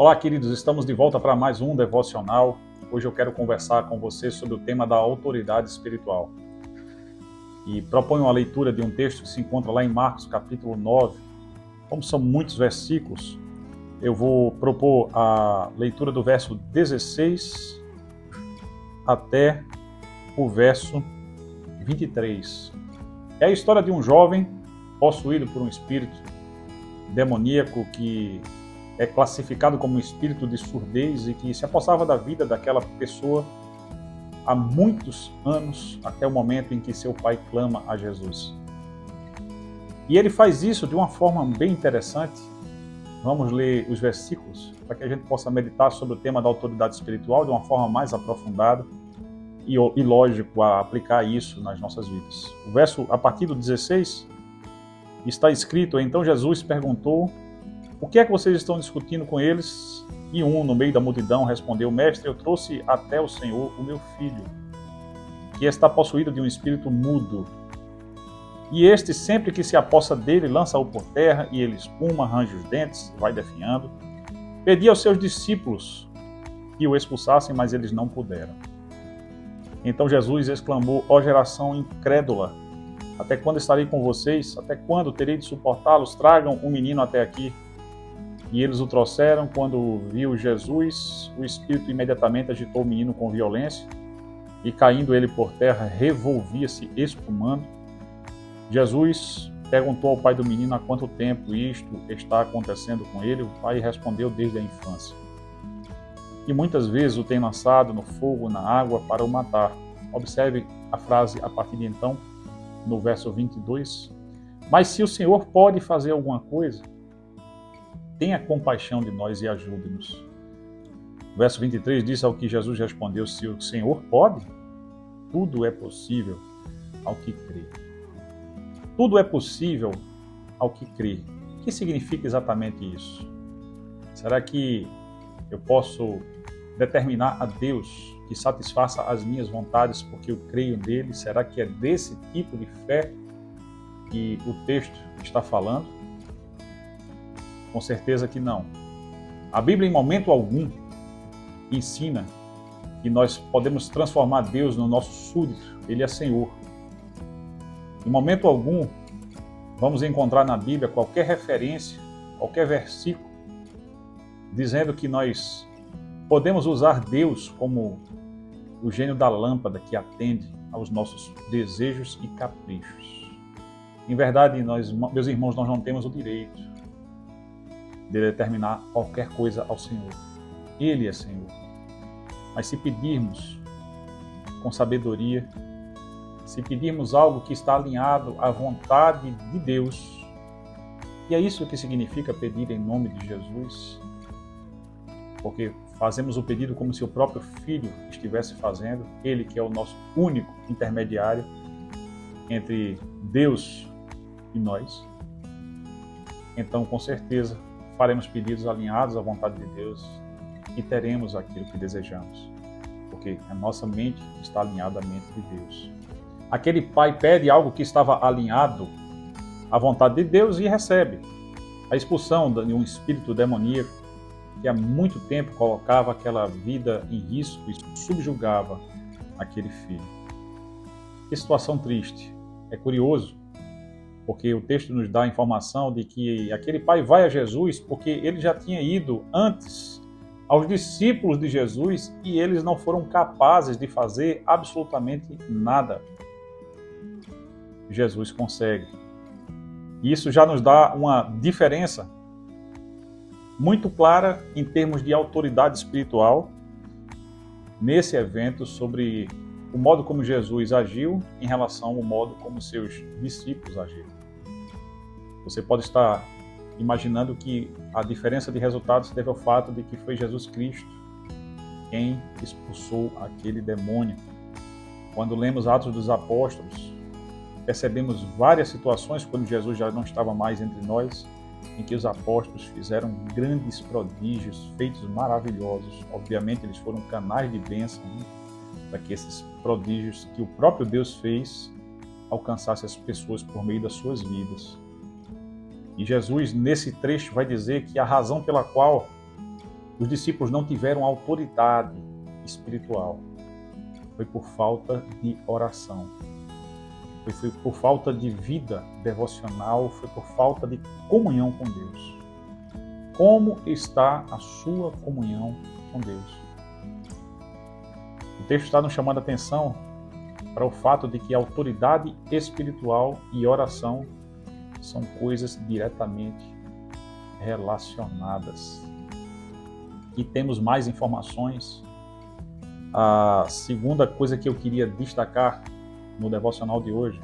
Olá, queridos, estamos de volta para mais um devocional. Hoje eu quero conversar com você sobre o tema da autoridade espiritual. E proponho a leitura de um texto que se encontra lá em Marcos, capítulo 9. Como são muitos versículos, eu vou propor a leitura do verso 16 até o verso 23. É a história de um jovem possuído por um espírito demoníaco que é classificado como um espírito de surdez e que se apossava da vida daquela pessoa há muitos anos, até o momento em que seu pai clama a Jesus. E ele faz isso de uma forma bem interessante. Vamos ler os versículos para que a gente possa meditar sobre o tema da autoridade espiritual de uma forma mais aprofundada e lógico, a aplicar isso nas nossas vidas. O verso, a partir do 16, está escrito: Então Jesus perguntou: O que é que vocês estão discutindo com eles? E um, no meio da multidão, respondeu: Mestre, eu trouxe até o Senhor o meu filho, que está possuído de um espírito mudo. E este, sempre que se apossa dele, lança-o por terra, e ele espuma, arranja os dentes, vai definhando. Pedi aos seus discípulos que o expulsassem, mas eles não puderam. Então Jesus exclamou: Ó geração incrédula, até quando estarei com vocês? Até quando terei de suportá-los? Tragam um menino até aqui. E eles o trouxeram. Quando viu Jesus, o espírito imediatamente agitou o menino com violência, e caindo ele por terra, revolvia-se espumando. Jesus perguntou ao pai do menino há quanto tempo isto está acontecendo com ele. O pai respondeu: desde a infância. E muitas vezes o tem lançado no fogo, na água, para o matar. Observe a frase a partir de então, no verso 22. Mas se o Senhor pode fazer alguma coisa, tenha compaixão de nós e ajude-nos. O verso 23 diz ao que Jesus respondeu: se o Senhor pode, tudo é possível ao que crê. Tudo é possível ao que crê. O que significa exatamente isso? Será que eu posso determinar a Deus que satisfaça as minhas vontades porque eu creio nele? Será que é desse tipo de fé que o texto está falando? Com certeza que não. A Bíblia, em momento algum, ensina que nós podemos transformar Deus no nosso súdito. Ele é Senhor. Em momento algum, vamos encontrar na Bíblia qualquer referência, qualquer versículo, dizendo que nós podemos usar Deus como o gênio da lâmpada que atende aos nossos desejos e caprichos. Em verdade, nós, meus irmãos, nós não temos o direito de determinar qualquer coisa ao Senhor. Ele é Senhor. Mas se pedirmos com sabedoria, se pedirmos algo que está alinhado à vontade de Deus, e é isso que significa pedir em nome de Jesus, porque fazemos o pedido como se o próprio Filho estivesse fazendo, ele que é o nosso único intermediário entre Deus e nós. Então, com certeza, faremos pedidos alinhados à vontade de Deus e teremos aquilo que desejamos, porque a nossa mente está alinhada à mente de Deus. Aquele pai pede algo que estava alinhado à vontade de Deus e recebe a expulsão de um espírito demoníaco que há muito tempo colocava aquela vida em risco e subjugava aquele filho. Que situação triste. É curioso, porque o texto nos dá a informação de que aquele pai vai a Jesus porque ele já tinha ido antes aos discípulos de Jesus e eles não foram capazes de fazer absolutamente nada. Jesus consegue. E isso já nos dá uma diferença muito clara em termos de autoridade espiritual nesse evento sobre o modo como Jesus agiu em relação ao modo como seus discípulos agiram. Você pode estar imaginando que a diferença de resultados se deve ao fato de que foi Jesus Cristo quem expulsou aquele demônio. Quando lemos Atos dos Apóstolos, percebemos várias situações quando Jesus já não estava mais entre nós, em que os apóstolos fizeram grandes prodígios, feitos maravilhosos. Obviamente, eles foram canais de bênção, para que esses prodígios que o próprio Deus fez alcançassem as pessoas por meio das suas vidas. E Jesus, nesse trecho, vai dizer que a razão pela qual os discípulos não tiveram autoridade espiritual. Foi por falta de oração. Foi por falta de vida devocional, foi por falta de comunhão com Deus. Como está a sua comunhão com Deus? O texto está nos chamando a atenção para o fato de que autoridade espiritual e oração são coisas diretamente relacionadas. E temos mais informações. A segunda coisa que eu queria destacar no devocional de hoje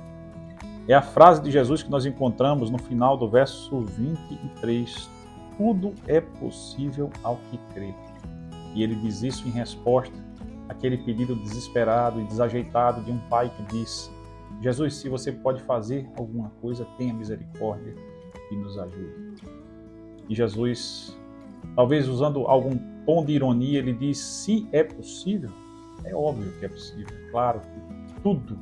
é a frase de Jesus que nós encontramos no final do verso 23. Tudo é possível ao que crê. E ele diz isso em resposta àquele pedido desesperado e desajeitado de um pai que diz: Jesus, se você pode fazer alguma coisa, tenha misericórdia e nos ajude. E Jesus, talvez usando algum tom de ironia, ele diz: se é possível, é óbvio que é possível. Claro que tudo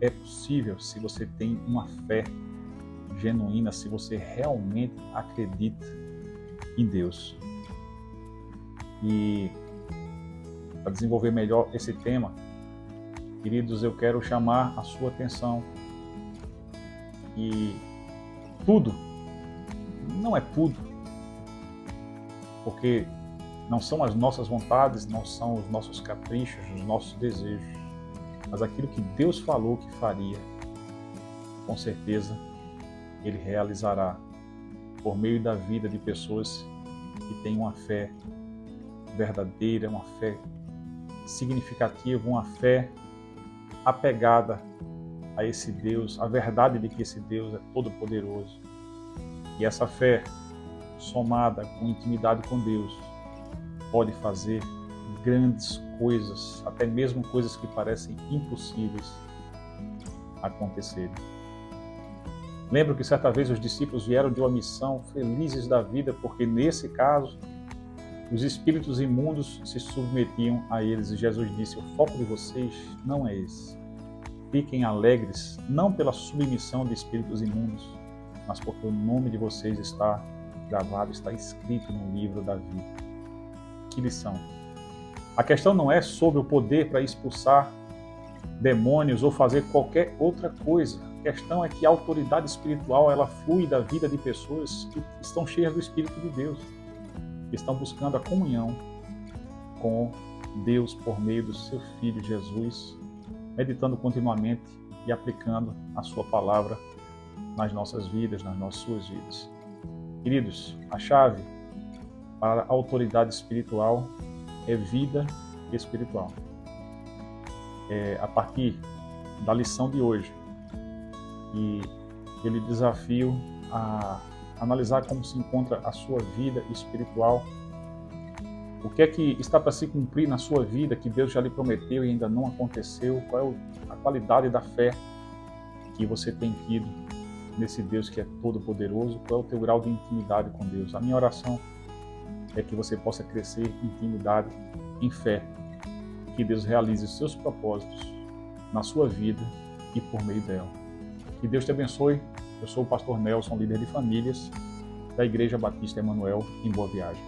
é possível se você tem uma fé genuína, se você realmente acredita em Deus. E para desenvolver melhor esse tema, queridos, eu quero chamar a sua atenção que tudo, não é tudo, porque não são as nossas vontades, não são os nossos caprichos, os nossos desejos, mas aquilo que Deus falou que faria, com certeza Ele realizará por meio da vida de pessoas que têm uma fé verdadeira, uma fé significativa, uma fé apegada a esse Deus, a verdade de que esse Deus é todo-poderoso. E essa fé, somada com intimidade com Deus, pode fazer grandes coisas, até mesmo coisas que parecem impossíveis acontecerem. Lembro que certa vez os discípulos vieram de uma missão felizes da vida, porque nesse caso os espíritos imundos se submetiam a eles. E Jesus disse: o foco de vocês não é esse. Fiquem alegres, não pela submissão de espíritos imundos, mas porque o nome de vocês está gravado, está escrito no livro da vida. Que lição! A questão não é sobre o poder para expulsar demônios ou fazer qualquer outra coisa. A questão é que a autoridade espiritual, ela flui da vida de pessoas que estão cheias do Espírito de Deus, que estão buscando a comunhão com Deus por meio do seu Filho Jesus, meditando continuamente e aplicando a sua palavra nas nossas vidas, nas suas vidas. Queridos, a chave para a autoridade espiritual é vida espiritual. A partir da lição de hoje, e eu lhe desafio a analisar como se encontra a sua vida espiritual. O que é que está para se cumprir na sua vida que Deus já lhe prometeu e ainda não aconteceu? Qual é a qualidade da fé que você tem tido nesse Deus que é todo-poderoso? Qual é o teu grau de intimidade com Deus? A minha oração é que você possa crescer em intimidade, em fé, que Deus realize os seus propósitos na sua vida e por meio dela. Que Deus te abençoe. Eu sou o pastor Nelson, líder de famílias da Igreja Batista Emanuel, em Boa Viagem.